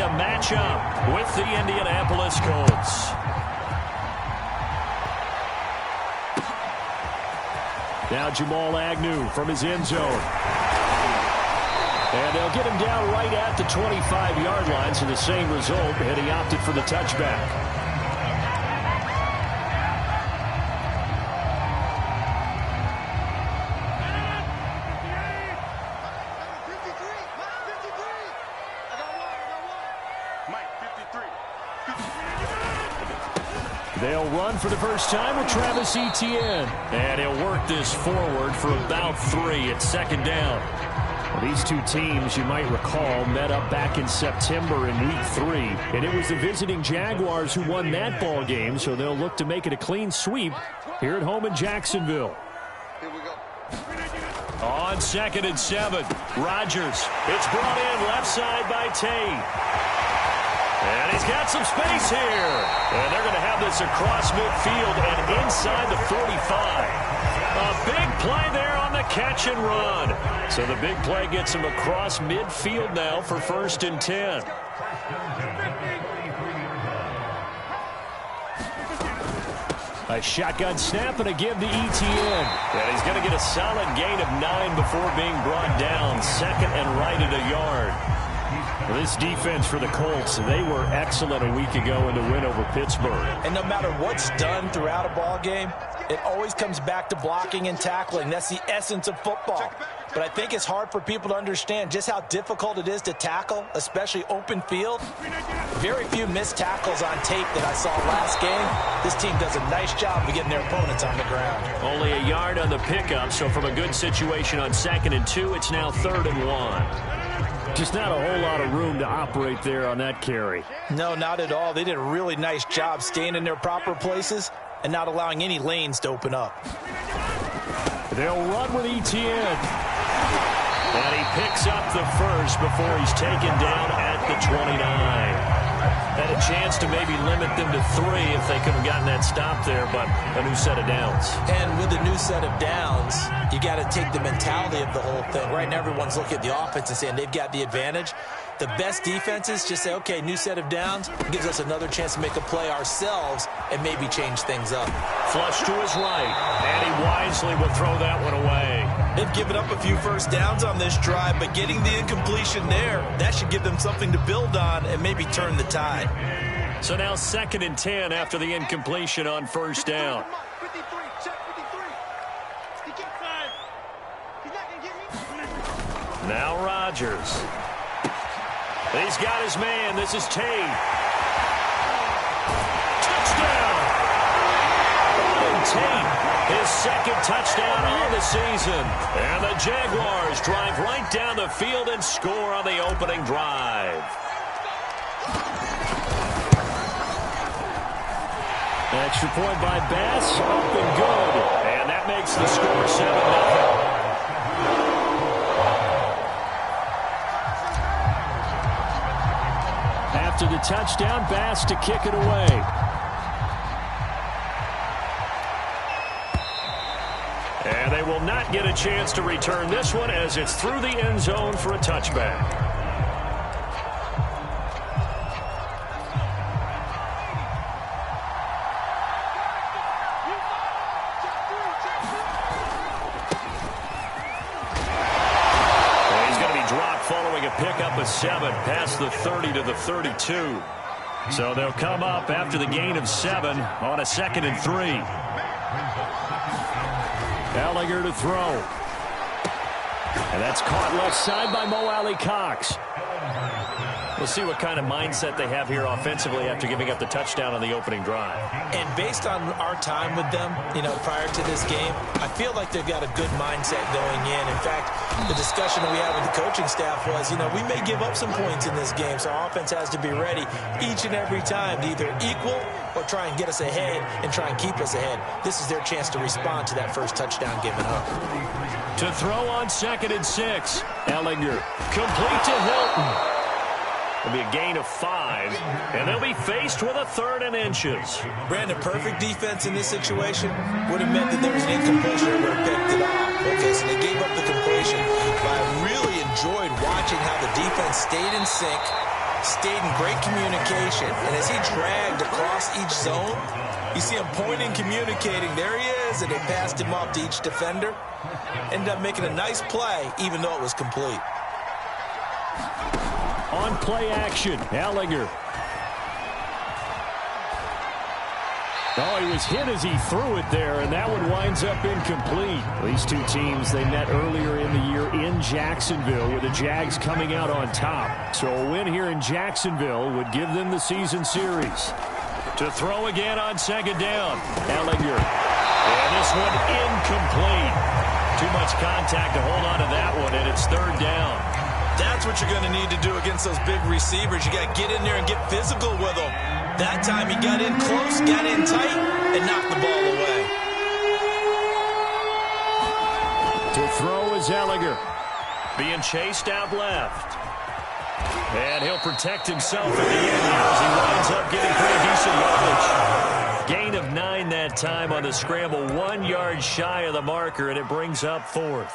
to match up with the Indianapolis Colts. Now Jamal Agnew from his end zone. And they'll get him down right at the 25-yard line, so the same result, and he opted for the touchback. They'll run for the first time with Travis Etienne. And he'll work this forward for about 3 at second down. Well, these two teams, you might recall, met up back in September in Week 3. And it was the visiting Jaguars who won that ball game, so they'll look to make it a clean sweep here at home in Jacksonville. Here we go. On 2nd and 7, Rodgers. It's brought in left side by Tate. And he's got some space here. And they're going to have this across midfield and inside the 45. A big play there on the catch and run. So the big play gets him across midfield now for 1st and 10. A shotgun snap and a give to Etienne. And he's going to get a solid gain of 9 before being brought down. 2nd and right at a yard. Well, this defense for the Colts, they were excellent a week ago in the win over Pittsburgh. And no matter what's done throughout a ball game, it always comes back to blocking and tackling. That's the essence of football. But I think it's hard for people to understand just how difficult it is to tackle, especially open field. Very few missed tackles on tape that I saw last game. This team does a nice job of getting their opponents on the ground. Only a yard on the pickup, so from a good situation on 2nd and 2, it's now 3rd and 1. Just not a whole lot of room to operate there on that carry. No, not at all. They did a really nice job staying in their proper places and not allowing any lanes to open up. They'll run with Etienne. And he picks up the first before he's taken down at the 29. Had a chance to maybe limit them to 3 if they could have gotten that stop there, but a new set of downs. And with a new set of downs, you got to take the mentality of the whole thing. Right now, everyone's looking at the offense and saying they've got the advantage. The best defenses just say, okay, new set of downs, gives us another chance to make a play ourselves and maybe change things up. Flush to his right, and he wisely will throw that one away. They've given up a few first downs on this drive, but getting the incompletion there, that should give them something to build on and maybe turn the tide. So now 2nd and 10 after the incompletion on 1st down. 53, check 53. He can't find. He's not going to get me. Now Rodgers. He's got his man. This is Tate. Touchdown! Ryan Tate, his 2nd touchdown on the season. And the Jaguars drive right down the field and score on the opening drive. Extra point by Bass, up and good. And that makes the score 7-0. After the touchdown, Bass to kick it away. And they will not get a chance to return this one as it's through the end zone for a touchback. Pickup of 7 past the 30 to the 32. So they'll come up after the gain of 7 on a 2nd and 3. Ellinger to throw. And that's caught left side by Mo Alley-Cox. We'll see what kind of mindset they have here offensively after giving up the touchdown on the opening drive. And based on our time with them, prior to this game, I feel like they've got a good mindset going in. In fact, the discussion that we had with the coaching staff was, we may give up some points in this game, so our offense has to be ready each and every time to either equal or try and get us ahead and try and keep us ahead. This is their chance to respond to that first touchdown given up. To throw on 2nd and 6, Ellinger complete to Hilton. It'll be a gain of 5, and they'll be faced with a 3rd and inches. Brandon, perfect defense in this situation would have meant that there was an incompletion that would have picked it off. Okay, so they gave up the completion, but I really enjoyed watching how the defense stayed in sync, stayed in great communication. And as he dragged across each zone, you see him pointing, communicating. There he is, and they passed him off to each defender. Ended up making a nice play, even though it was complete. On play action, Ellinger. Oh, he was hit as he threw it there, and that one winds up incomplete. These two teams, they met earlier in the year in Jacksonville with the Jags coming out on top. So a win here in Jacksonville would give them the season series. To throw again on second down, Ellinger. And this one incomplete. Too much contact to hold on to that one, and it's third down. That's what you're going to need to do against those big receivers. You got to get in there and get physical with them. That time he got in close, got in tight, and knocked the ball away. To throw is Ellinger. Being chased out left. And he'll protect himself at the end as he winds up getting pretty decent yardage. Gain of 9 that time on the scramble. 1 yard shy of the marker, and it brings up fourth.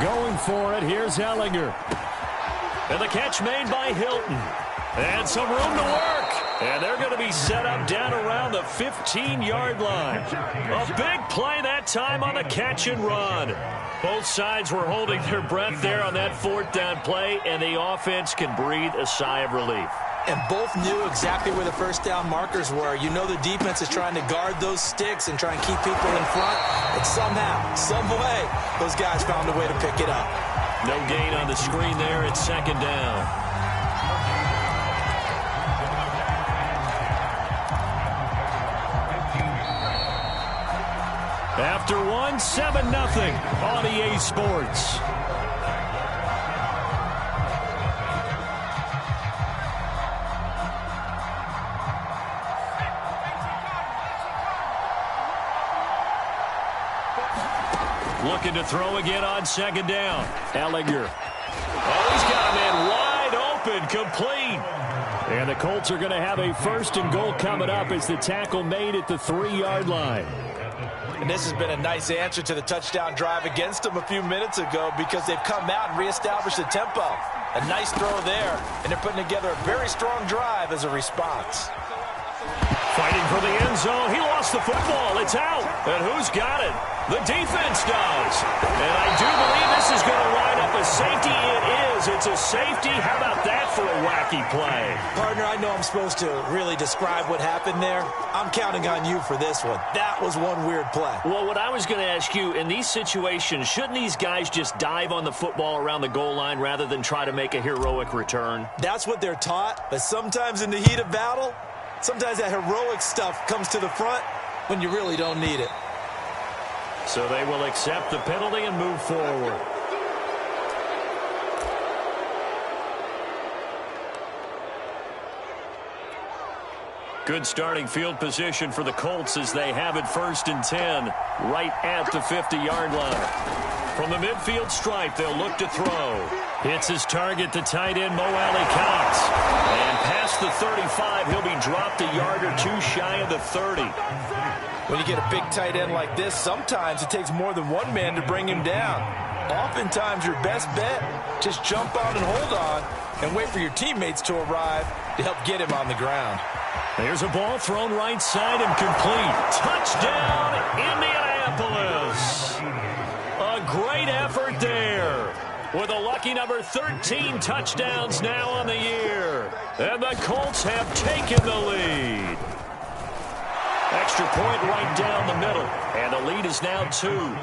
Going for it, here's Ellinger. And the catch made by Hilton. And some room to work. And they're going to be set up down around the 15-yard line. A big play that time on the catch and run. Both sides were holding their breath there on that fourth down play, and the offense can breathe a sigh of relief. And both knew exactly where the first down markers were. You know the defense is trying to guard those sticks and try and keep people in front. And somehow, some way, those guys found a way to pick it up. No gain on the screen there. It's second down. After one, 7-0 on EA Sports. Looking to throw again on second down. Ellinger. Oh, he's got a man wide open, complete. And the Colts are going to have a first and goal coming up as the tackle made at the 3-yard line. And this has been a nice answer to the touchdown drive against them a few minutes ago because they've come out and reestablished the tempo. A nice throw there, and they're putting together a very strong drive as a response. Fighting for the end zone. He lost the football. It's out. And who's got it? The defense does. And I do believe this is going to line up a safety. It is. It's a safety. How about that for a wacky play? Partner, I know I'm supposed to really describe what happened there. I'm counting on you for this one. That was one weird play. Well, what I was going to ask you, in these situations, shouldn't these guys just dive on the football around the goal line rather than try to make a heroic return? That's what they're taught. But sometimes in the heat of battle, sometimes that heroic stuff comes to the front when you really don't need it. So they will accept the penalty and move forward. Good starting field position for the Colts as they have it 1st and 10 right at the 50-yard line. From the midfield stripe, they'll look to throw. Hits his target, the tight end, Mo Alley-Cox. And past the 35, he'll be dropped a yard or two shy of the 30. When you get a big tight end like this, sometimes it takes more than one man to bring him down. Oftentimes, your best bet, just jump on and hold on and wait for your teammates to arrive to help get him on the ground. There's a ball thrown right side and complete. Touchdown, Indianapolis. A great effort there. With a lucky number 13 touchdowns now on the year. And the Colts have taken the lead. Extra point right down the middle. And the lead is now 2.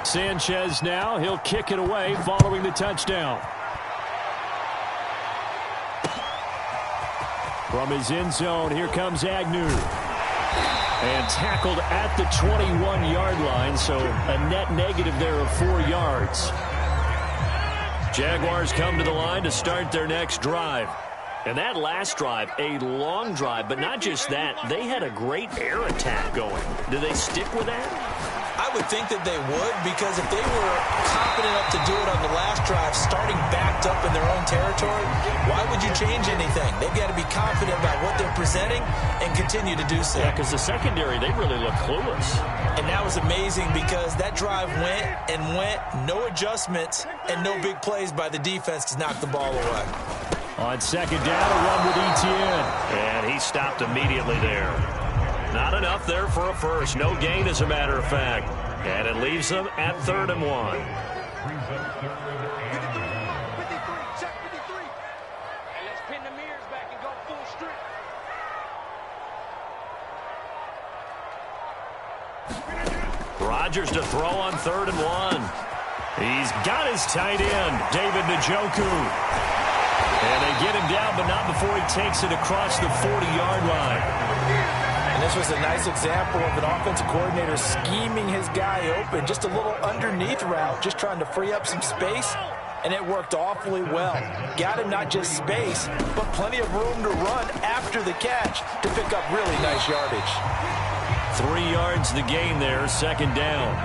Sanchez now. He'll kick it away following the touchdown. From his end zone, here comes Agnew. And tackled at the 21-yard line, so a net negative there of 4 yards. Jaguars come to the line to start their next drive. And that last drive, a long drive, but not just that. They had a great air attack going. Do they stick with that? I would think that they would, because if they were confident enough to do it on the last drive, starting backed up in their own territory, why would you change anything? They've got to be confident about what they're presenting and continue to do so. Yeah, because the secondary, they really look clueless. And that was amazing because that drive went and went, no adjustments, and no big plays by the defense to knock the ball away. On second down, a run with Etienne. And he stopped immediately there. Not enough there for a first. No gain, as a matter of fact. And it leaves them at 3rd and 1. 53, check 53. And let's pin the mirrors back and go full strength. Rodgers to throw on 3rd and 1. He's got his tight end, David Njoku. And they get him down, but not before he takes it across the 40-yard line. And this was a nice example of an offensive coordinator scheming his guy open. Just a little underneath route, just trying to free up some space, and it worked awfully well. Got him not just space, but plenty of room to run after the catch to pick up really nice yardage. 3 yards the gain there, 2nd down.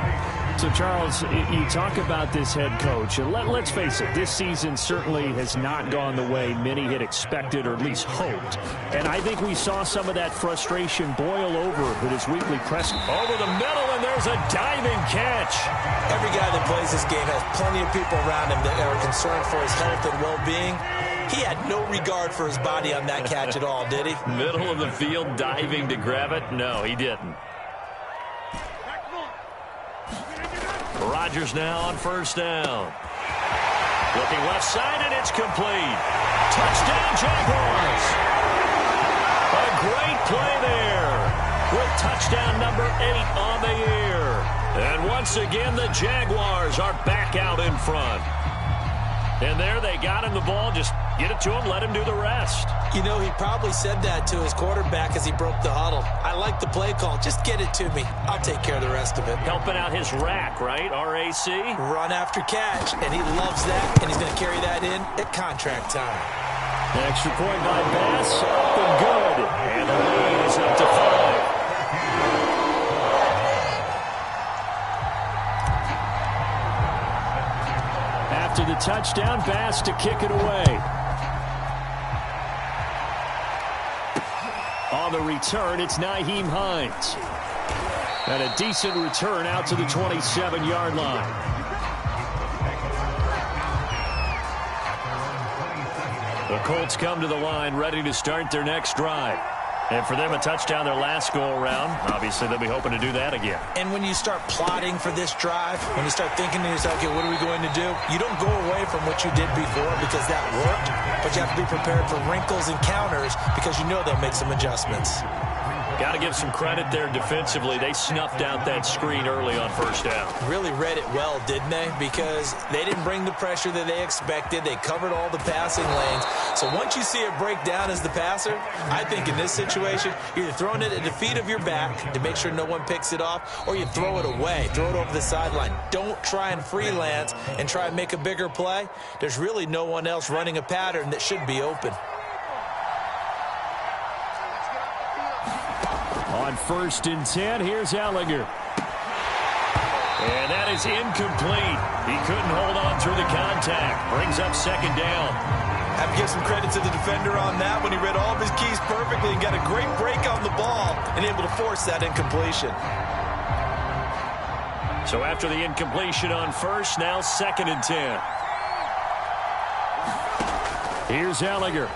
So, Charles, you talk about this head coach, and let's face it, this season certainly has not gone the way many had expected or at least hoped. And I think we saw some of that frustration boil over with his weekly press. Over the middle, and there's a diving catch. Every guy that plays this game has plenty of people around him that are concerned for his health and well-being. He had no regard for his body on that catch at all, did he? Middle of the field, diving to grab it? No, he didn't. Rodgers now on 1st down. Looking left side, and it's complete. Touchdown, Jaguars. A great play there with touchdown number 8 on the year. And once again, the Jaguars are back out in front. And there they got him the ball. Just get it to him, let him do the rest. You know, he probably said that to his quarterback as he broke the huddle. I like the play call. Just get it to me. I'll take care of the rest of it. Helping out his rack, right? R-A-C? Run after catch, and he loves that, and he's going to carry that in at contract time. Extra point by Bass, up and good. And the lead is up to 5. After the touchdown, Bass to kick it away. On the return, it's Nyheim Hines. And a decent return out to the 27-yard line. The Colts come to the line ready to start their next drive. And for them, a touchdown their last go-around. Obviously, they'll be hoping to do that again. And when you start plotting for this drive, when you start thinking to yourself, okay, what are we going to do? You don't go away from what you did before because that worked, but you have to be prepared for wrinkles and counters because you know they'll make some adjustments. Got to give some credit there defensively. They snuffed out that screen early on 1st down. Really read it well, didn't they? Because they didn't bring the pressure that they expected. They covered all the passing lanes. So once you see it break down as the passer, I think in this situation, you're either throwing it at the feet of your back to make sure no one picks it off, or you throw it away, throw it over the sideline. Don't try and freelance and try and make a bigger play. There's really no one else running a pattern that should be open. On 1st and 10, here's Ellinger. And that is incomplete. He couldn't hold on through the contact. Brings up 2nd down. Have to give some credit to the defender on that when he read all of his keys perfectly and got a great break on the ball and able to force that incompletion. So after the incompletion on 1st, now 2nd and 10. Here's Ellinger.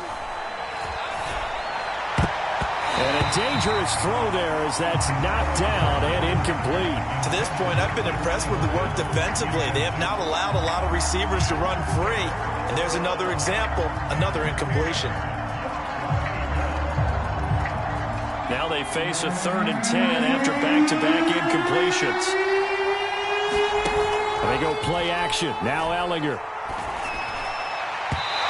And a dangerous throw there as that's knocked down and incomplete. To this point, I've been impressed with the work defensively. They have not allowed a lot of receivers to run free. And there's another example, another incompletion. Now they face a 3rd and 10 after back-to-back incompletions. They go play action. Now Ellinger.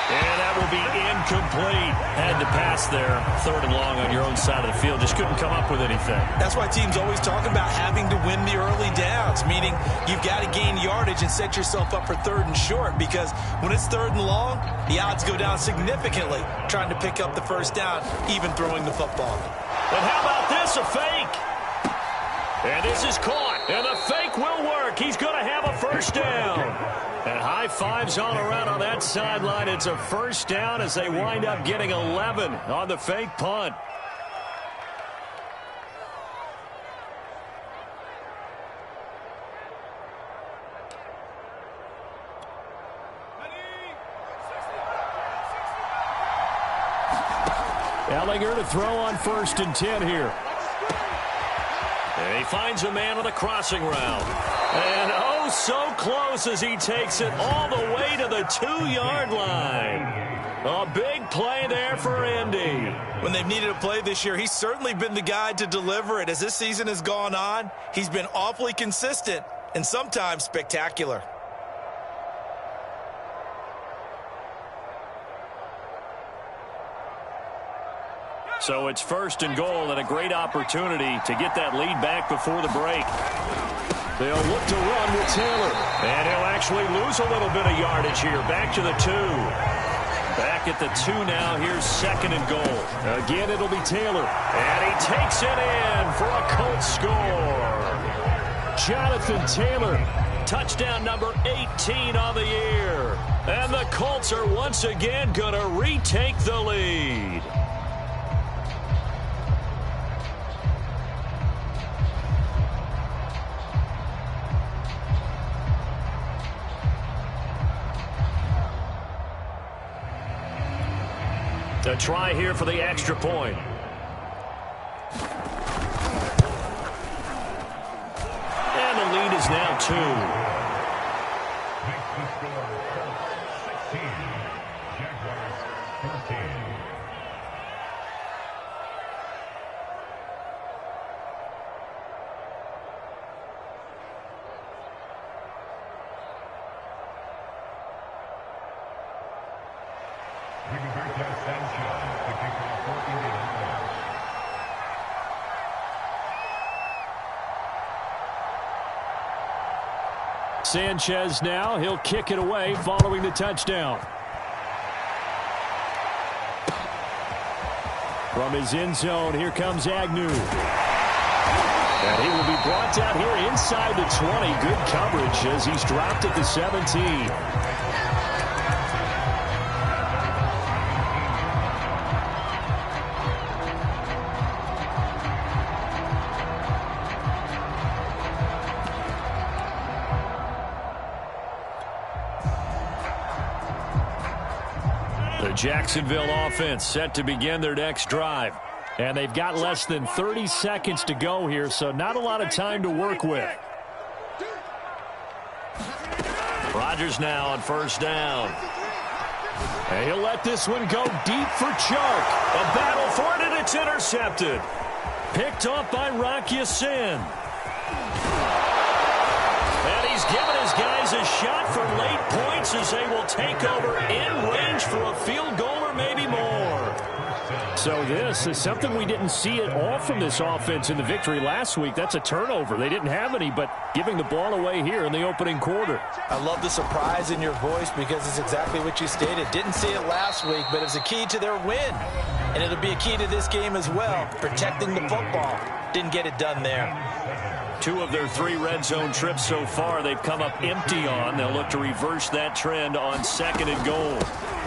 And that will be incomplete. Had to pass there. 3rd and long on your own side of the field. Just couldn't come up with anything. That's why teams always talk about having to win the early downs, meaning you've got to gain yardage and set yourself up for 3rd and short, because when it's 3rd and long, the odds go down significantly trying to pick up the 1st down, even throwing the football. And how about this, a fake? And this is caught. And the fake will work. He's going to have a first down. And high fives all around on that sideline. It's a first down as they wind up getting 11 on the fake punt. Ellinger to throw on 1st and 10 here. And he finds a man with a crossing route. And oh, so close as he takes it all the way to the 2-yard line. A big play there for Indy. When they've needed a play this year, he's certainly been the guy to deliver it. As this season has gone on, he's been awfully consistent and sometimes spectacular. So it's 1st and goal and a great opportunity to get that lead back before the break. They'll look to run with Taylor. And he'll actually lose a little bit of yardage here. Back to the 2. Back at the 2 now. Here's 2nd and goal. Again, it'll be Taylor. And he takes it in for a Colts score. Jonathan Taylor. Touchdown number 18 on the year. And the Colts are once again going to retake the lead. A try here for the extra point. And the lead is now 2. Sanchez now. He'll kick it away following the touchdown. From his end zone, here comes Agnew. And he will be brought down here inside the 20. Good coverage as he's dropped at the 17. Jacksonville offense set to begin their next drive. And they've got less than 30 seconds to go here, so not a lot of time to work with. Rodgers now on 1st down. And he'll let this one go deep for Chark. A battle for it, and it's intercepted. Picked off by Rock Ya-Sin. And he's given his guys a shot for late points as they will take over in range for a field goal or maybe more. So this is something we didn't see at all from this offense in the victory last week. That's a turnover. They didn't have any, but giving the ball away here in the opening quarter. I love the surprise in your voice because it's exactly what you stated. Didn't see it last week, but it's a key to their win. And it'll be a key to this game as well, protecting the football. Didn't get it done there. 2 of their 3 red zone trips so far they've come up empty on. They'll look to reverse that trend on 2nd and goal.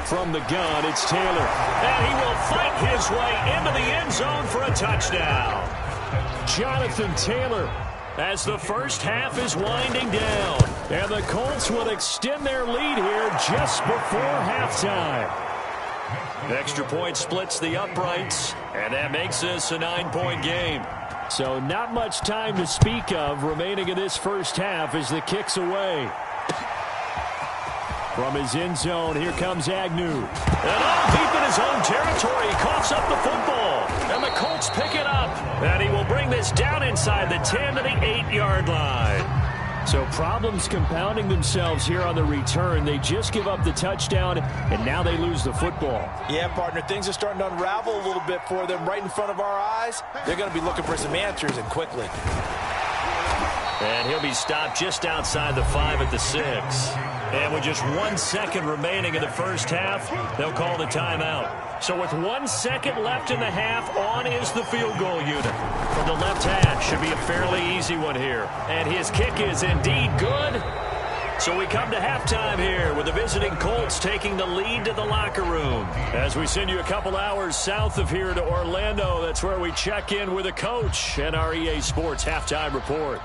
From the gun, it's Taylor. And he will fight his way into the end zone for a touchdown. Jonathan Taylor. As the first half is winding down. And the Colts will extend their lead here just before halftime. Extra point splits the uprights, and that makes this a 9-point game. So not much time to speak of remaining in this first half as the kick's away. From his end zone, here comes Agnew. And all deep in his own territory, he coughs up the football. And the Colts pick it up. And he will bring this down inside the 10 to the 8-yard line. So problems compounding themselves here on the return. They just give up the touchdown, and now they lose the football. Yeah, partner, things are starting to unravel a little bit for them right in front of our eyes. They're going to be looking for some answers, and quickly. And he'll be stopped just outside the 5 at the 6. And with just 1 second remaining in the first half, they'll call the timeout. So with 1 second left in the half, on is the field goal unit. From the left hash, should be a fairly easy one here. And his kick is indeed good. So we come to halftime here with the visiting Colts taking the lead to the locker room. As we send you a couple hours south of here to Orlando, that's where we check in with the coach and our EA Sports halftime report.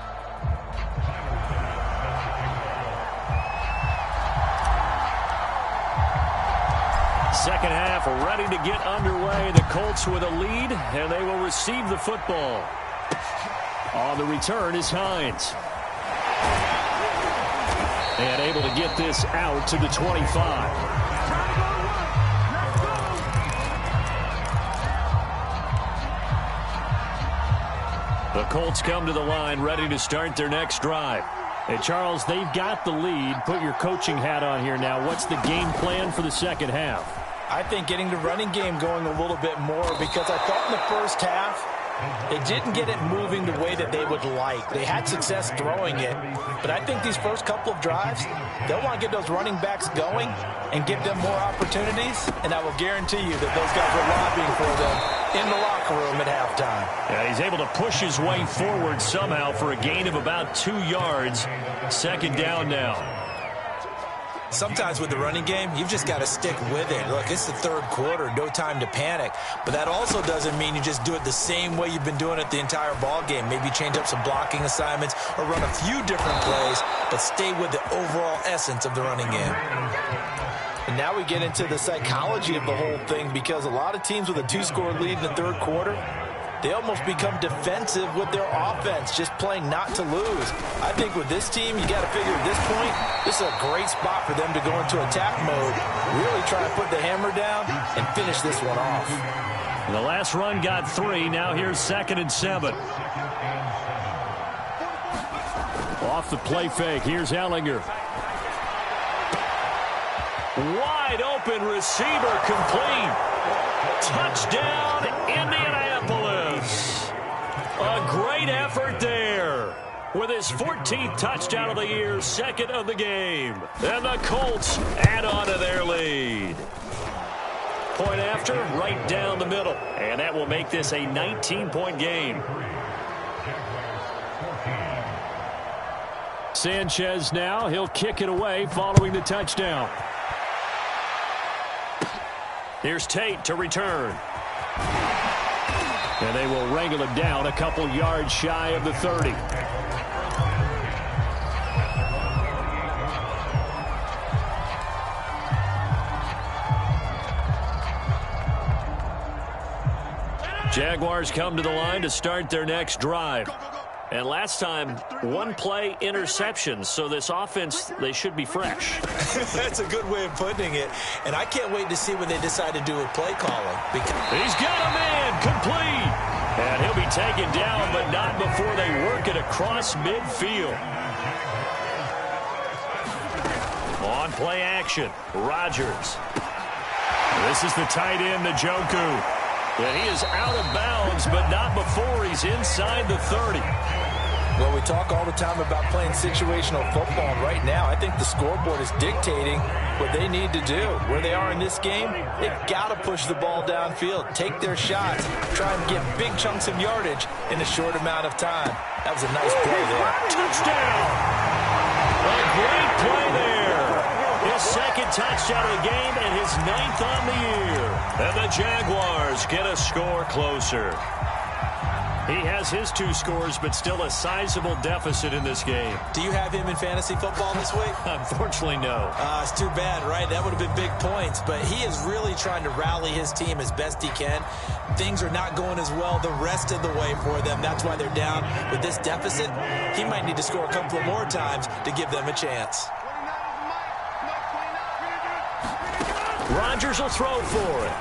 Second half ready to get underway. The Colts with a lead, and they will receive the football. On the return is Hines. And able to get this out to the 25. The Colts come to the line ready to start their next drive. Hey, Charles, they've got the lead. Put your coaching hat on here now. What's the game plan for the second half? I think getting the running game going a little bit more, because I thought in the first half they didn't get it moving the way that they would like. They had success throwing it, but I think these first couple of drives, they'll want to get those running backs going and give them more opportunities, and I will guarantee you that those guys are lobbying for them in the locker room at halftime. Yeah, he's able to push his way forward somehow for a gain of about 2 yards. Second down now. Sometimes with the running game, you've just got to stick with it. Look, it's the third quarter, no time to panic. But that also doesn't mean you just do it the same way you've been doing it the entire ball game. Maybe change up some blocking assignments or run a few different plays, but stay with the overall essence of the running game. And now we get into the psychology of the whole thing, because a lot of teams with a 2-score lead in the third quarter, they almost become defensive with their offense, just playing not to lose. I think with this team, you got to figure at this point, this is a great spot for them to go into attack mode, really try to put the hammer down and finish this one off. The last run got 3. Now here's 2nd and 7. Off the play fake. Here's Ellinger. Wide open receiver, complete. Touchdown, Indianapolis. A great effort there. With his 14th touchdown of the year, 2nd of the game. And the Colts add on to their lead. Point after, right down the middle. And that will make this a 19-point game. Sanchez now, he'll kick it away following the touchdown. Here's Tate to return. And they will wrangle him down a couple yards shy of the 30. Jaguars come to the line to start their next drive. And last time, 1-play interception. So this offense, they should be fresh. That's a good way of putting it. And I can't wait to see when they decide to do a play calling. He's got a man complete. And he'll be taken down, but not before they work it across midfield. On play action, Rodgers. This is the tight end, Njoku. And he is out of bounds, but not before he's inside the 30. Well, we talk all the time about playing situational football. And right now, I think the scoreboard is dictating what they need to do. Where they are in this game, they've got to push the ball downfield, take their shots, try and get big chunks of yardage in a short amount of time. That was a nice play there. Touchdown! A great play there. His 2nd touchdown of the game and his 9th on the year. And the Jaguars get a score closer. He has his 2 scores, but still a sizable deficit in this game. Do you have him in fantasy football this week? Unfortunately, no. It's too bad, right? That would have been big points. But he is really trying to rally his team as best he can. Things are not going as well the rest of the way for them. That's why they're down with this deficit. He might need to score a couple of more times to give them a chance. Rodgers will throw for it.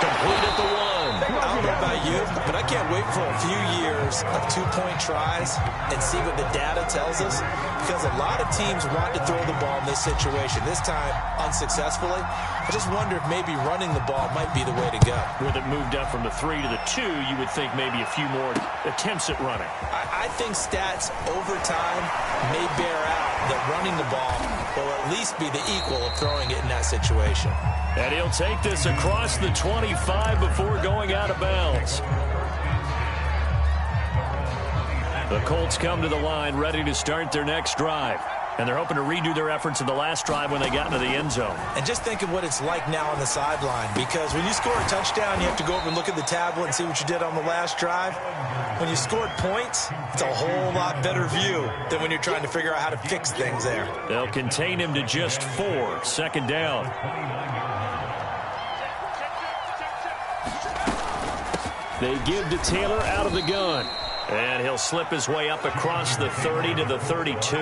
Complete at the 1. I don't know about you, but I can't wait for a few years of two-point tries and see what the data tells us, because a lot of teams want to throw the ball in this situation, this time unsuccessfully. I just wonder if maybe running the ball might be the way to go. With it moved up from the 3 to the 2, you would think maybe a few more attempts at running. I think stats over time may bear out that running the ball will at least be the equal of throwing it in that situation. And he'll take this across the 25 before going out of bounds. The Colts come to the line ready to start their next drive. And they're hoping to redo their efforts in the last drive when they got into the end zone. And just think of what it's like now on the sideline, because when you score a touchdown, you have to go over and look at the tablet and see what you did on the last drive. When you scored points, it's a whole lot better view than when you're trying to figure out how to fix things there. They'll contain him to just 4. Second down. They give to Taylor out of the gun. And he'll slip his way up across the 30 to the 32.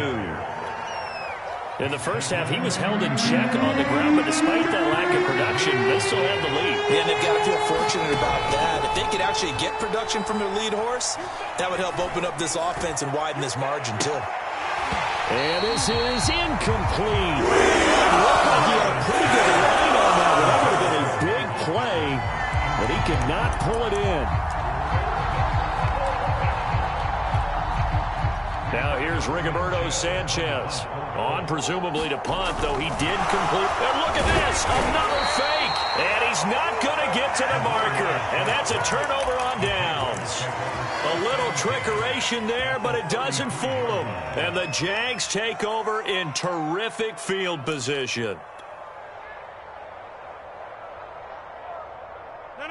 In the first half, he was held in check on the ground, but despite that lack of production, they still have the lead. Yeah, and they've got to feel fortunate about that. If they could actually get production from their lead horse, that would help open up this offense and widen this margin, too. And this is incomplete. It looked like he had a pretty good line on that one. That would have been a big play, but he could not pull it in. Now here's Rigoberto Sanchez. On presumably to punt, though he did complete. And look at this, another fake. And he's not going to get to the marker. And that's a turnover on downs. A little trickeration there, but it doesn't fool them. And the Jags take over in terrific field position.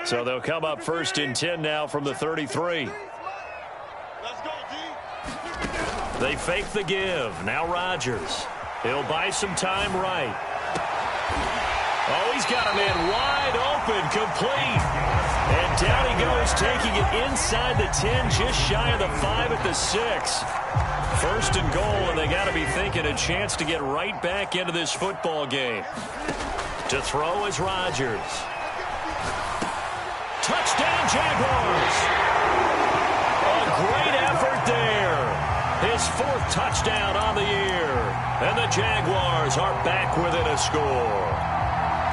So they'll come up 1st and 10 now from the 33. They fake the give. Now Rodgers. He'll buy some time right. Oh, he's got a man wide open, complete. And down he goes, taking it inside the 10, just shy of the 5 at the 6. 1st and goal, and they got to be thinking a chance to get right back into this football game. To throw is Rodgers. Touchdown, Jaguars. A great effort there. His 4th touchdown on the year. And the Jaguars are back within a score.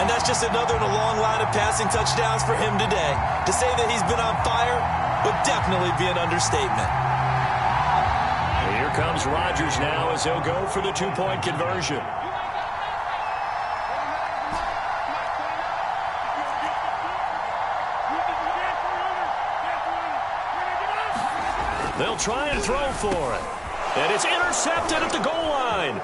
And that's just another in a long line of passing touchdowns for him today. To say that he's been on fire would definitely be an understatement. Here comes Rodgers now as he'll go for the 2-point conversion. They'll try and throw for it. And it's intercepted at the goal line.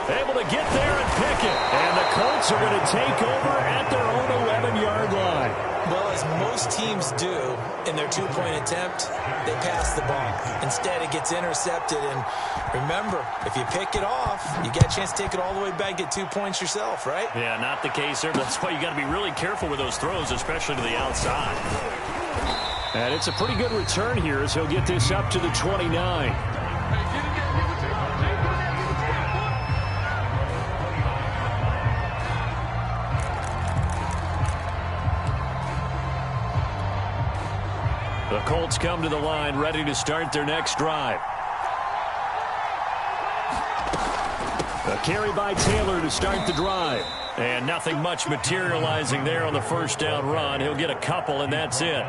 Able to get there and pick it. And the Colts are going to take over at their own 11-yard line. Well, as most teams do in their 2-point attempt, they pass the ball. Instead, it gets intercepted. And remember, if you pick it off, you get a chance to take it all the way back, get 2 points yourself, right? Yeah, not the case there. That's why you got to be really careful with those throws, especially to the outside. And it's a pretty good return here as he'll get this up to the 29. The Colts come to the line ready to start their next drive. A carry by Taylor to start the drive. And nothing much materializing there on the 1st down run. He'll get a couple, and that's it.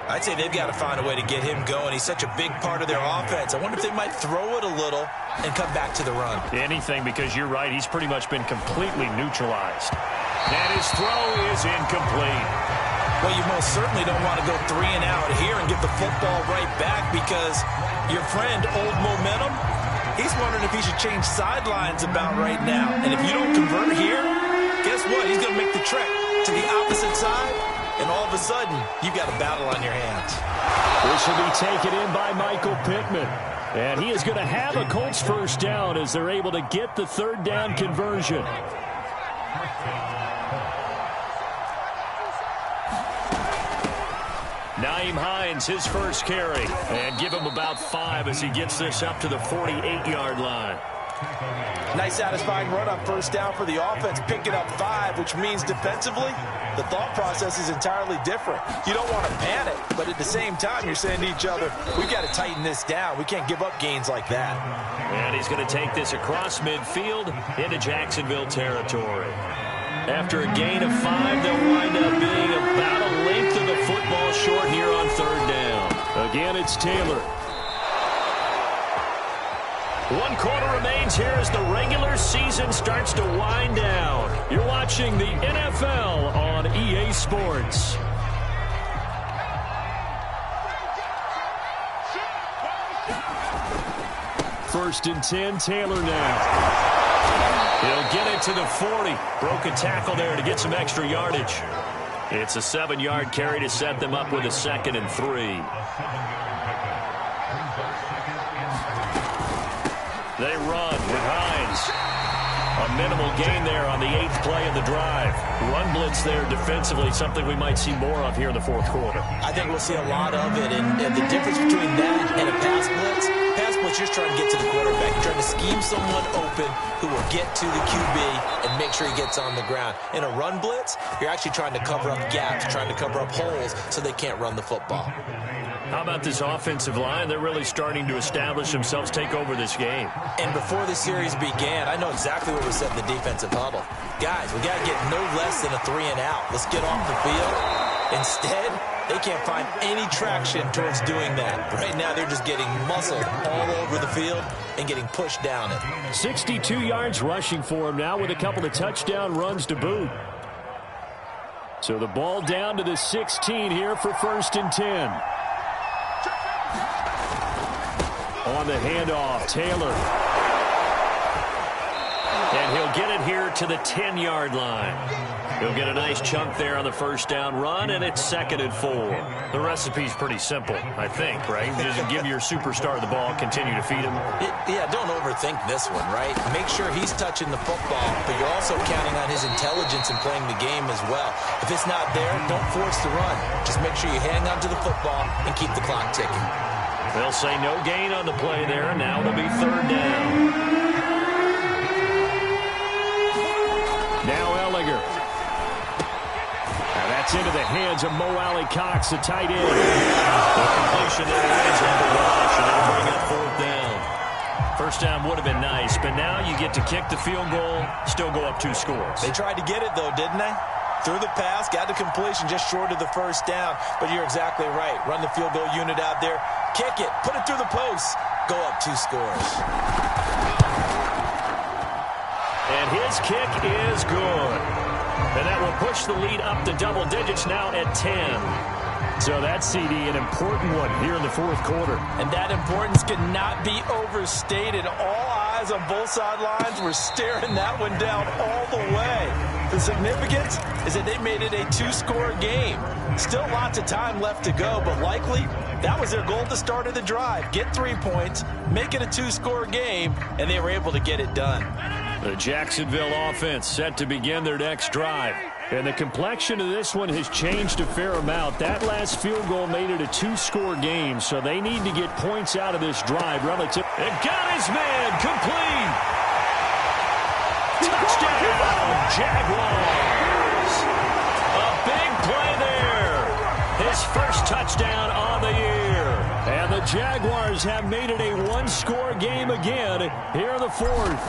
I'd say they've got to find a way to get him going. He's such a big part of their offense. I wonder if they might throw it a little and come back to the run. Anything, because you're right. He's pretty much been completely neutralized. And his throw is incomplete. Well, you most certainly don't want to go 3 and out here and get the football right back, because your friend, Old Momentum, he's wondering if he should change sidelines about right now. And if you don't convert here, guess what? He's going to make the trek to the opposite side, and all of a sudden, you've got a battle on your hands. This will be taken in by Michael Pittman. And he is going to have a Colts 1st down as they're able to get the 3rd down conversion. Nyheim Hines, his 1st carry. And give him about 5 as he gets this up to the 48-yard line. Nice satisfying run on first down for the offense, picking up 5, which means defensively, the thought process is entirely different. You don't want to panic, but at the same time, you're saying to each other, we've got to tighten this down. We can't give up gains like that. And he's going to take this across midfield into Jacksonville territory. After a gain of 5, they'll wind up being about a length of the football short here on third down. Again, it's Taylor. 1 quarter remains here as the regular season starts to wind down. You're watching the NFL on EA Sports. First and 10, Taylor now. He'll get it to the 40. Broke a tackle there to get some extra yardage. It's a 7-yard carry to set them up with a 2nd and 3. They run with Hines. A minimal gain there on the 8th play of the drive. Run blitz there defensively, something we might see more of here in the 4th quarter. I think we'll see a lot of it, and the difference between that and a pass blitz, you're just trying to get to the quarterback. You're trying to scheme someone open who will get to the QB and make sure he gets on the ground. In a run blitz, you're actually trying to cover up gaps, trying to cover up holes so they can't run the football. How about this offensive line? They're really starting to establish themselves, take over this game. And before the series began, I know exactly what we said in the defensive huddle. Guys, we got to get no less than a 3 and out. Let's get off the field. Instead, they can't find any traction towards doing that. Right now, they're just getting muscled all over the field and getting pushed down it. 62 yards rushing for him now with a couple of touchdown runs to boot. So the ball down to the 16 here for 1st and 10. On the handoff, Taylor. And he'll get it here to the 10-yard line. He'll get a nice chunk there on the first down run, and it's 2nd and 4. The recipe's pretty simple, I think, right? Just give your superstar the ball, continue to feed him. Yeah, don't overthink this one, right? Make sure he's touching the football, but you're also counting on his intelligence in playing the game as well. If it's not there, don't force the run. Just make sure you hang on to the football and keep the clock ticking. They'll say no gain on the play there. Now it'll be 3rd down. Now Ellinger. Now that's into the hands of Mo Alley-Cox, the tight end. The completion there is on the rush, and they'll bring up 4th down. First down would have been nice, but now you get to kick the field goal, still go up 2 scores. They tried to get it, though, didn't they? Threw the pass, got the completion just short of the first down. But you're exactly right. Run the field goal unit out there. Kick it. Put it through the post. Go up 2 scores. And his kick is good. And that will push the lead up to double digits now at 10. So that CD, an important one here in the 4th quarter. And that importance cannot be overstated. All eyes on both sidelines were staring that one down all the way. The significance is that they made it a 2-score game. Still lots of time left to go, but likely that was their goal at the start of the drive. Get 3 points, make it a 2-score game, and they were able to get it done. The Jacksonville offense set to begin their next drive. And the complexion of this one has changed a fair amount. That last field goal made it a 2-score game, so they need to get points out of this drive relative. And got his man complete. Touchdown, Jaguars. A big play there. His first touchdown on the year. And the Jaguars have made it a 1-score game again here in the 4th.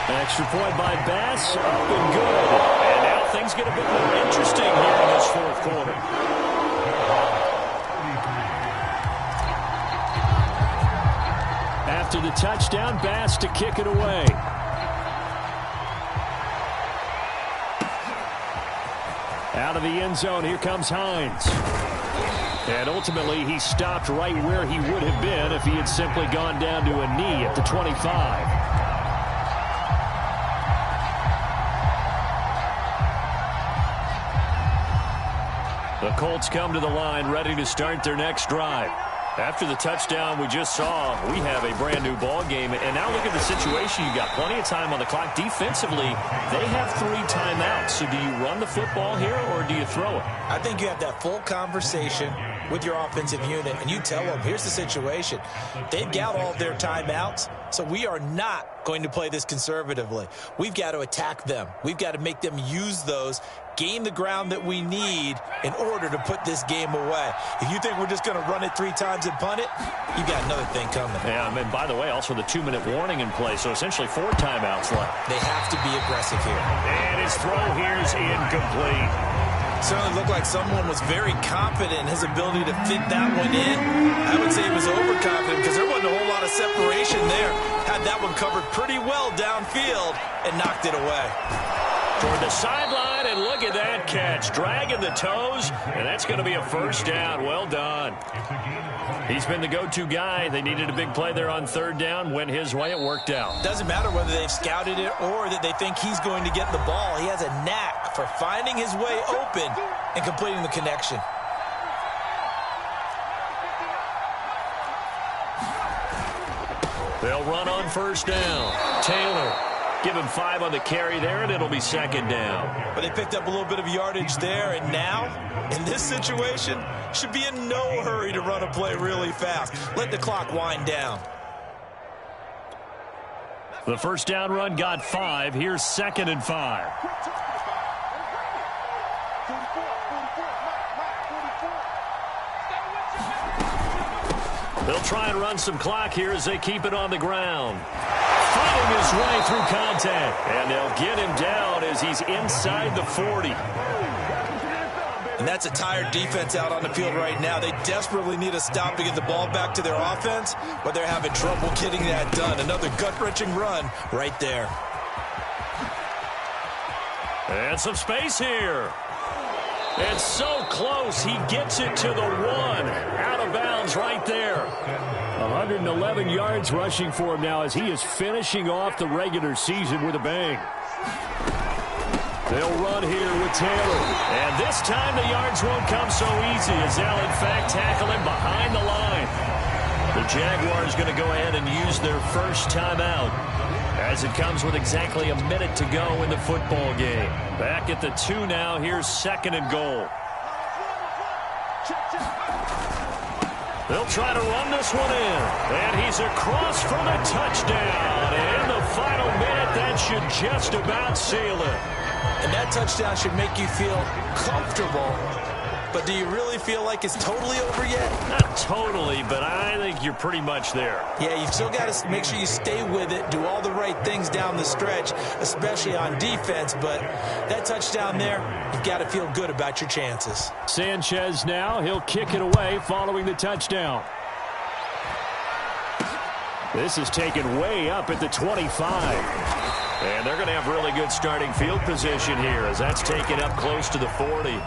Extra point by Bass, up and good. And now things get a bit more interesting here in this 4th quarter. After the touchdown, Bass to kick it away. Out of the end zone, here comes Hines. And ultimately, he stopped right where he would have been if he had simply gone down to a knee at the 25. The Colts come to the line ready to start their next drive. After the touchdown we just saw, we have a brand-new ball game. And now look at the situation. You got plenty of time on the clock. Defensively, they have 3 timeouts. So do you run the football here or do you throw it? I think you have that full conversation with your offensive unit, and you tell them, here's the situation. They've got all their timeouts, so we are not going to play this conservatively. We've got to attack them. We've got to make them use those, gain the ground that we need in order to put this game away. If you think we're just going to run it 3 times and punt it, you got another thing coming. Yeah, and by the way, also the 2-minute warning in play, so essentially 4 timeouts left. They have to be aggressive here. And his throw here is incomplete. Certainly looked like someone was very confident in his ability to fit that one in. I would say he was overconfident because there wasn't a whole lot of separation there. Had that one covered pretty well downfield and knocked it away. Toward the sideline, and look at that catch. Dragging the toes, and that's going to be a first down. Well done. He's been the go-to guy. They needed a big play there on 3rd down. Went his way. It worked out. Doesn't matter whether they've scouted it or that they think he's going to get the ball. He has a knack for finding his way open and completing the connection. They'll run on 1st down. Taylor. Give him 5 on the carry there, and it'll be 2nd down. But they picked up a little bit of yardage there, and now, in this situation, should be in no hurry to run a play really fast. Let the clock wind down. The 1st down run got 5. Here's 2nd and 5. They'll try and run some clock here as they keep it on the ground. Fighting his way through contact. And they'll get him down as he's inside the 40. And that's a tired defense out on the field right now. They desperately need a stop to get the ball back to their offense, but they're having trouble getting that done. Another gut-wrenching run right there. And some space here. It's so close. He gets it to the 1. Out of bounds right there. 111 yards rushing for him now as he is finishing off the regular season with a bang. They'll run here with Taylor. And this time the yards won't come so easy as they'll, in fact, tackle him behind the line. The Jaguars going to go ahead and use their first timeout as it comes with exactly a minute to go in the football game. Back at the 2 now. Here's 2nd and goal. They'll try to run this one in. And he's across for the touchdown. And in the final minute, that should just about seal it. And that touchdown should make you feel comfortable. But do you really feel like it's totally over yet? Not totally, but I think you're pretty much there. Yeah, you've still got to make sure you stay with it, do all the right things down the stretch, especially on defense. But that touchdown there, you've got to feel good about your chances. Sanchez now. He'll kick it away following the touchdown. This is taken way up at the 25. And they're going to have really good starting field position here as that's taken up close to the 40.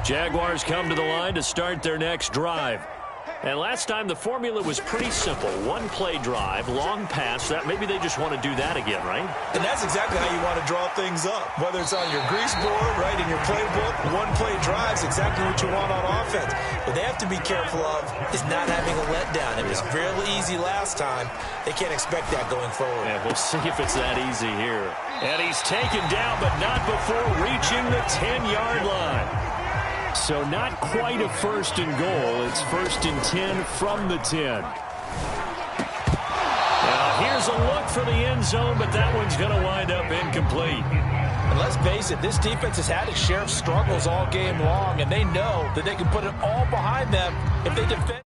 Jaguars come to the line to start their next drive. And last time the formula was pretty simple. 1-play drive, long pass. That maybe they just want to do that again, right? And that's exactly how you want to draw things up. Whether it's on your grease board, right, in your playbook, 1-play drive's exactly what you want on offense. What they have to be careful of is not having a letdown. It was really easy last time. They can't expect that going forward. Yeah, we'll see if it's that easy here. And he's taken down, but not before reaching the 10-yard line. So not quite a 1st and goal. It's 1st and 10 from the 10. Now here's a look for the end zone, but that one's going to wind up incomplete. And let's face it, this defense has had its share of struggles all game long, and they know that they can put it all behind them if they defend.